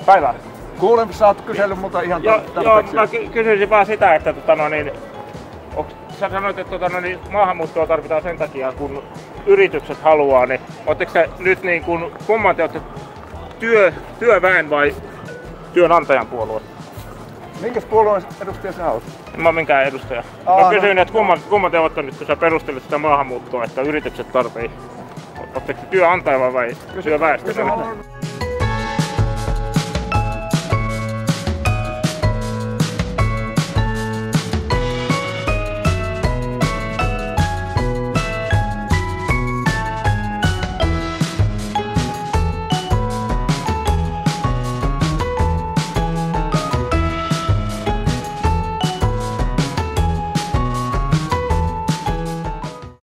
Päivää. Kuulen, sä oot kysellyt multa ihan Joo, tarpeeksi. mä kysyisin vaan sitä, että sä sanoit, että maahanmuuttoa tarvitaan sen takia, kun yritykset haluaa, niin ootteko te nyt niin kuin, kumman te ootte työväen vai työnantajan puolue? Minkäs puolueen edustaja sä oot? En mä oon minkään edustaja. Mä kysyin, että kumman te ootte nyt, kun sä perustelit sitä maahanmuuttoa, että yritykset tarvii. Ootteko te työnantaja vai työväestö?